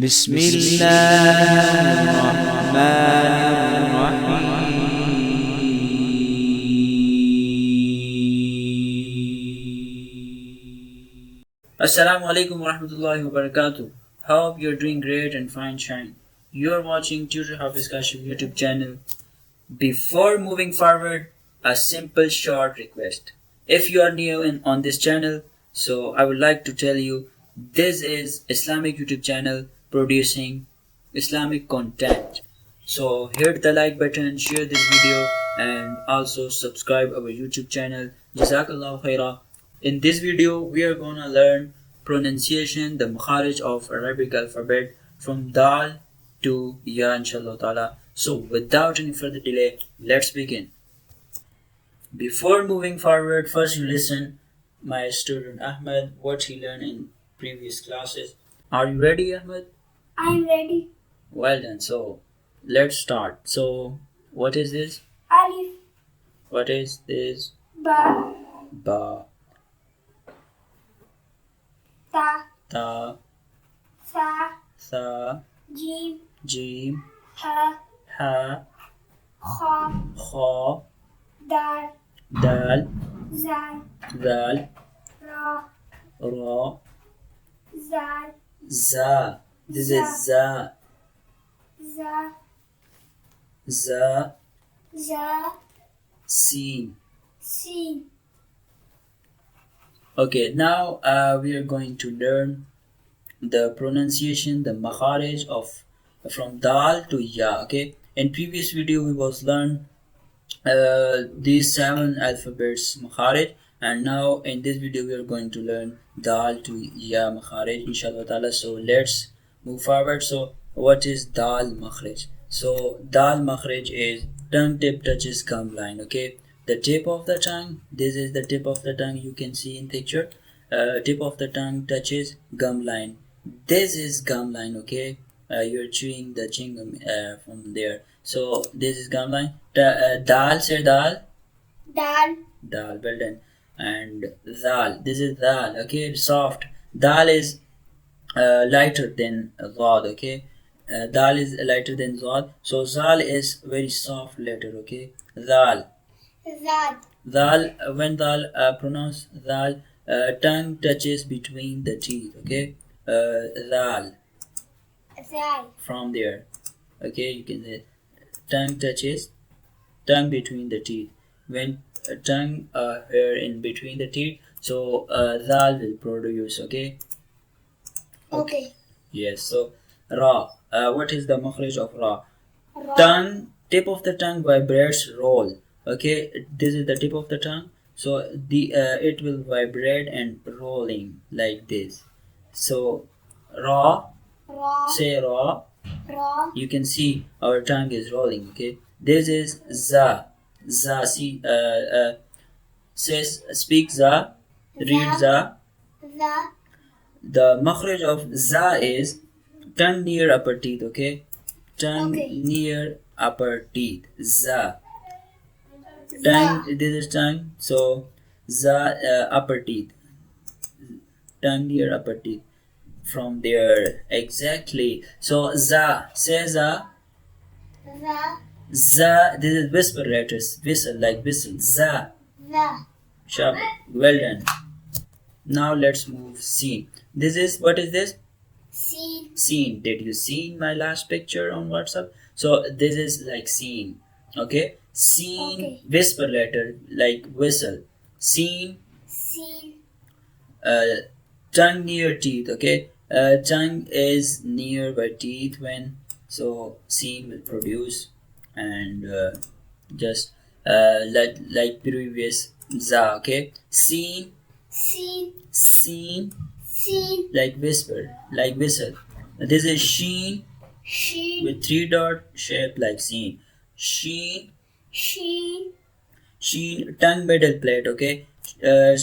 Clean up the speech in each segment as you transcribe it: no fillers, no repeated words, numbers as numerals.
بسم الله الرحمن الرحيم. Assalamu alaikum wa rahmatullahi wa barakatuh. Hope you're doing great and fine shine. You're watching Tutor Hafiz Kashif YouTube channel. Before moving forward, a simple short request. If you are new on this channel, so I would like to tell you this is Islamic YouTube channel producing Islamic content. So hit the like button, share this video and also subscribe our YouTube channel. Jazakallah khairah. In this video we are gonna learn pronunciation, the makharij of Arabic alphabet from dal to ya inshallah ta'ala. So without any further delay, let's begin. Before moving forward, first you listen my student Ahmed what he learned in previous classes. Are you ready, Ahmed? I'm ready. Well done. So let's start. So what is this? Alif, What is this? ba, Ba, ta, ta, sa, tha, jim, jim, ha, ha, kha, kha, dal, dal, zal, dal, ra, ra, zal, za. This is za, za, za, za, sin. sin. Okay, now we are going to learn the pronunciation, the makharij of from dal to ya. Okay, in previous video we was learn these 7 alphabets makharij, and now in this video we are going to learn dal to ya makharij inshallah ta'ala. So let's move forward. So what is dal makharij? So dal makharij is tongue tip touches gum line. Okay, the tip of the tongue, this is the tip of the tongue, you can see in picture. Tip of the tongue touches gum line. This is gum line. Okay, you're chewing the chewing gum from there. So this is gum line. Dal, say dal. Dal, Dal, well done. And dal, this is dal. Okay, soft. Dal is lighter than zad. Okay, dal is lighter than zad. So zal is very soft letter. Okay, dal. zal, Dal, when dal pronounce dal, tongue touches between the teeth. Okay, dal zal, from there. Okay, you can say tongue touches, tongue between the teeth. When tongue here in between the teeth, so dal will produce. Okay. okay, Yes. So ra. What is the makhraj of ra? ra, Tongue, tip of the tongue vibrates, roll. Okay, this is the tip of the tongue. So the it will vibrate and rolling like this. So ra, ra, say ra. ra, You can see our tongue is rolling. Okay, this is za. Za. See, says speak za. Read za. za, The makhraj of za is tongue near upper teeth. Okay, tongue Okay. near upper teeth. Za. za, Tongue, this is tongue. So za, upper teeth. Tongue near upper teeth. From there, exactly. So za, say za. za, Za, this is whisper letters. Whistle, like whistle. Za. za, Sharp. Well done. Now let's move scene. This is, what is this? sin, Scene. Did you see my last picture on WhatsApp? So this is like scene. Okay. Scene, Okay. whisper letter, like whistle. Scene, sin, tongue near teeth. Okay. Tongue is near by teeth when, so scene will produce, and just like previous za. Okay. Scene, sin, scene, sin, like whisper, like whistle. This is sheen shin, with 3 dot shape like scene. Sheen, shin, sheen, tongue middle plate. Okay,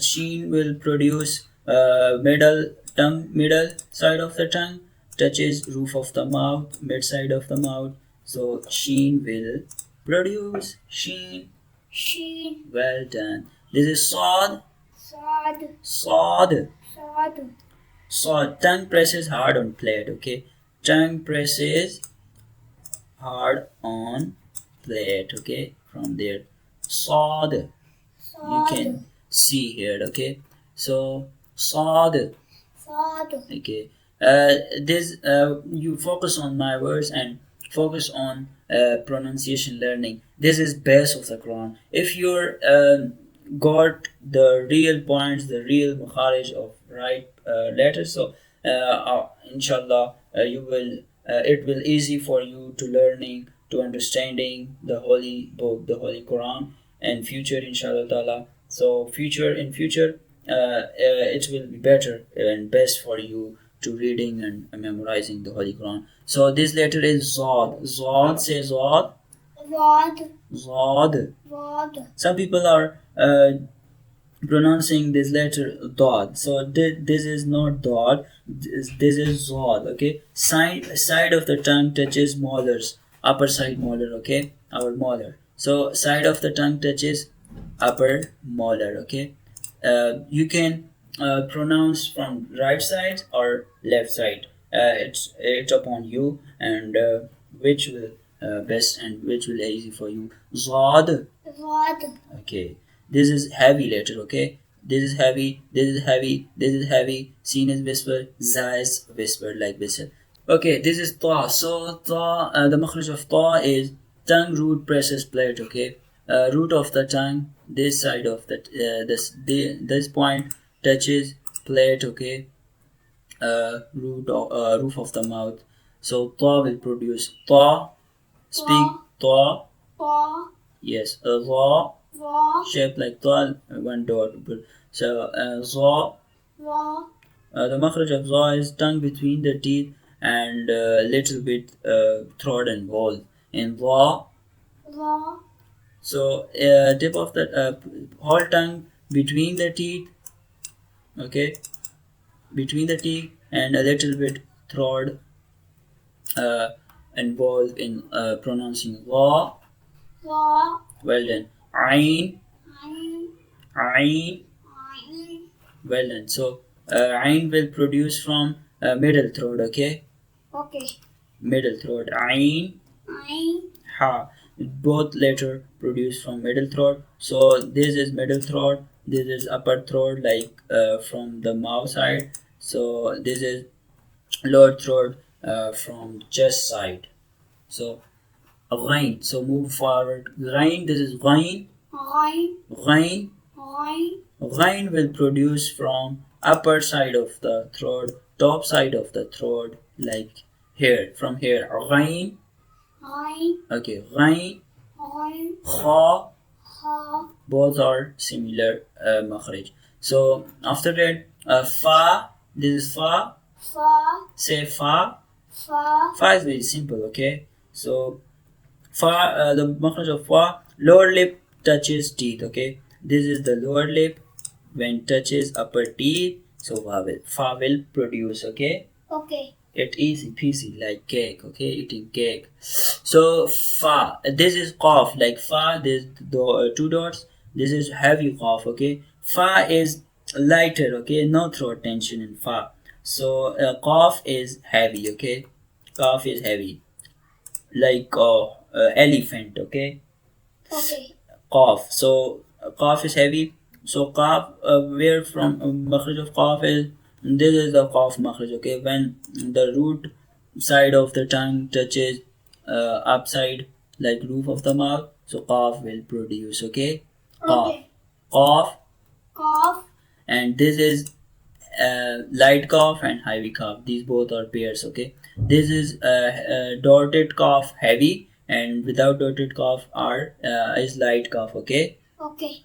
sheen will produce middle tongue, middle side of the tongue touches roof of the mouth, mid side of the mouth. So sheen will produce sheen. shin, Well done. This is sod, sod, sod, sod, sod. Tongue presses hard on plate. Okay, tongue presses hard on plate, okay, from there. Sod, you can see here, okay. So sod, okay. This you focus on my words and focus on pronunciation learning. This is base of the Quran. If you're got the real points, the real makharij of right letters, so inshallah you will it will easy for you to learning, to understanding the holy book, the holy Quran, and future inshallah ta'ala. So future in future it will be better and best for you to reading and memorizing the holy Quran. So this letter is Zod. Zod, say Zod. Zod. Some people are pronouncing this letter Dod. So this is not Dod. This is Zod. Okay. Side of the tongue touches molars. Upper side molar. Okay. Our molar. So side of the tongue touches upper molar. Okay. You can pronounce from right side or left side. It's upon you and which will best and which will easy for you. Zod. Okay. This is heavy letter, okay? This is heavy, this is heavy, this is heavy. Seen as whisper, za is whispered like whistle. Okay, this is ta. So ta, the makhraj of ta is tongue root presses plate, okay? Root of the tongue, this side of the this point touches plate, okay? Roof of the mouth. So ta will produce ta. Speak ta. Yes, ra. Shape like ta, one dot. So za. The makhraj of za is tongue between the teeth and a little bit throat and wall. In za. So tip of the whole tongue between the teeth, okay, between the teeth and a little bit throat involved in pronouncing za. Well done. Ain. Well done. So ain will produce from middle throat, okay? Middle throat. Ain. Ha. Both letter produce from middle throat. So this is middle throat. This is upper throat, like from the mouth side. So this is lower throat from chest side. So ghain. So move forward. Ghain. This is ghain. Ghain. Ghain will produce from upper side of the throat, top side of the throat, like here, from here. Ghain. Okay, ghain. Kha. Both are similar makhraj. So after that, fa. This is fa. Say fa. Fa is very simple, okay? So fa, the makhraj of fa, lower lip touches teeth, okay? This is the lower lip when touches upper teeth, so fa will produce, okay? It easy peasy like cake, okay? Eating cake. So fa, this is cough, like fa, this two dots. This is heavy cough, okay? Fa is lighter, okay? No throat tension in fa. So cough is heavy, okay? Cough is heavy, like elephant, okay? Cough. So cough is heavy. So cough, where from makhraj of cough is, this is the cough makhraj, okay? When the root side of the tongue touches upside, like roof of the mouth, so cough will produce, okay? Cough. And this is light cough and heavy cough. These both are pairs, okay? This is dotted cough heavy, and without dotted cough are is light cough, okay?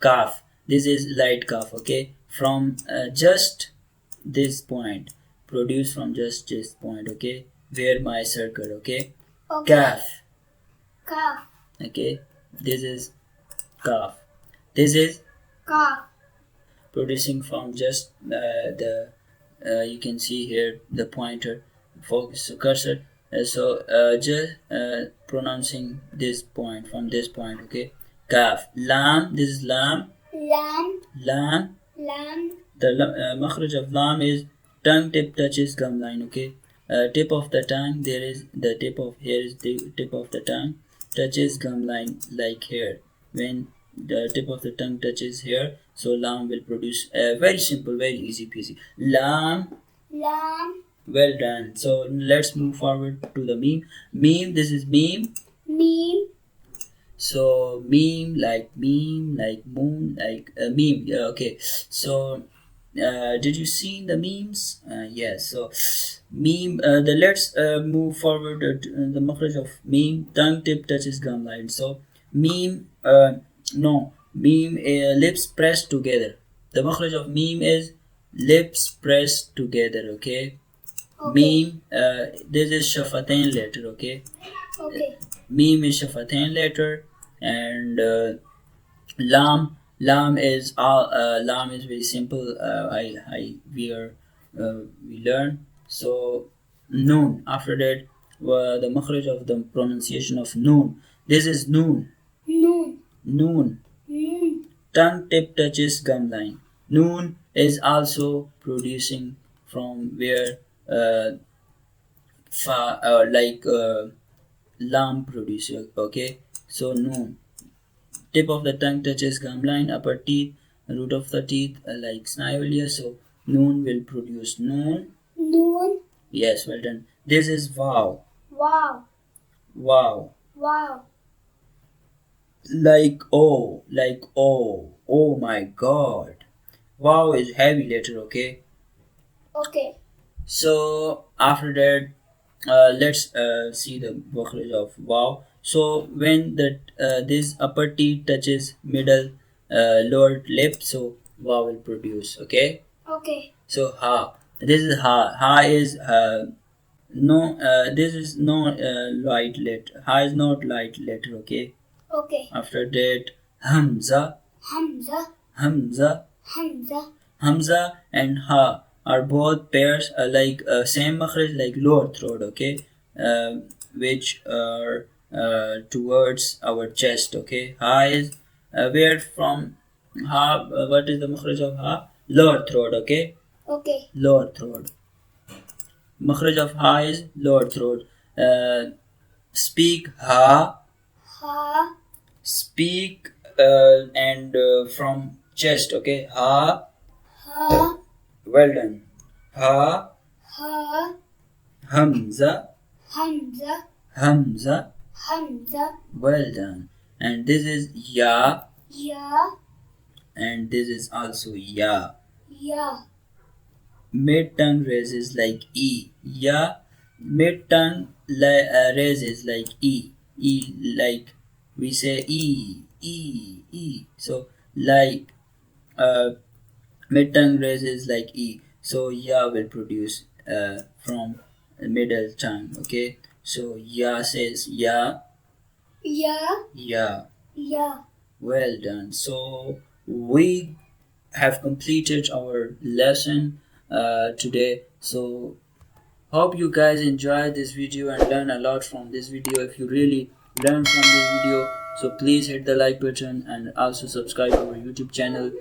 Cough. This is light cough, okay? From just this point, produce from just this point, okay? Where my circle, okay? Calf. Okay, this is calf. This is producing from just the you can see here the pointer, focus cursor. Just pronouncing this point from this point, okay? Calf. Lam. This is lam. Lam. The makhraj of lam is tongue tip touches gum line, okay? tip of the tongue, there is the tip of here is the tip of the tongue touches gum line like here. When the tip of the tongue touches here, so lam will produce very simple, very easy peasy. Lam. Lam. Well done. So let's move forward to the meme. Meme, this is meme. Meme. So meme like moon, like meme. Yeah, okay. So did you see the memes? Yes. So meme. Let's move forward to the makhraj of meme. Tongue tip touches gum line. So meme. No. Meme. Lips pressed together. The makhraj of meme is lips pressed together. Okay. Meme. This is shafatain letter. Okay. Okay. Meme is shafatain letter, and lam is very simple. We learn. So noon, after that, the makhraj of the pronunciation of noon, this is noon. Noon. Noon. Noon. Tongue tip touches gum line. Noon is also producing from where lam producer. Okay, so noon. Tip of the tongue touches gum line, upper teeth, root of the teeth, like earlier. So noon will produce noon. Noon. Yes, well done. This is wow. Wow. Wow. Wow. Like oh. Oh my god. Wow is heavy letter. Okay. Okay. So after that, let's see the makhraj of wow. So when the this upper teeth touches middle lower lip, so wow will produce. Okay. Okay. So ha. This is ha. Ha is no. This is no light letter. Ha is not light letter. Okay. Okay. After that, hamza. Hamza. Hamza. Hamza. Hamza and ha are both pairs like same makhraj like lower throat, okay, which are towards our chest, okay. Ha is where from ha, what is the makhraj of ha? Lower throat, okay. Okay. Lower throat. Makhraj of ha is lower throat. Speak ha. Ha. Speak and from chest, okay. Ha. Ha. Well done. Ha. Ha. Hamza. Hamza. Hamza. Hamza. Well done. And this is ya. Ya. And this is also ya. Ya. Mid tongue raises like e. Ya. Mid tongue raises like e. E like we say e. E. E. So like mid tongue raises like e. So ya will produce from middle tongue. Okay. So ya says ya. Ya. Ya. Ya. Well done. So we have completed our lesson today. So hope you guys enjoyed this video and learn a lot from this video. If you really learned from this video, so please hit the like button and also subscribe our YouTube channel.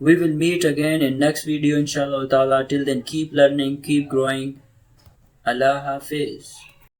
We will meet again in next video inshallah ta'ala. Till then, keep learning, keep growing. Allah Hafiz.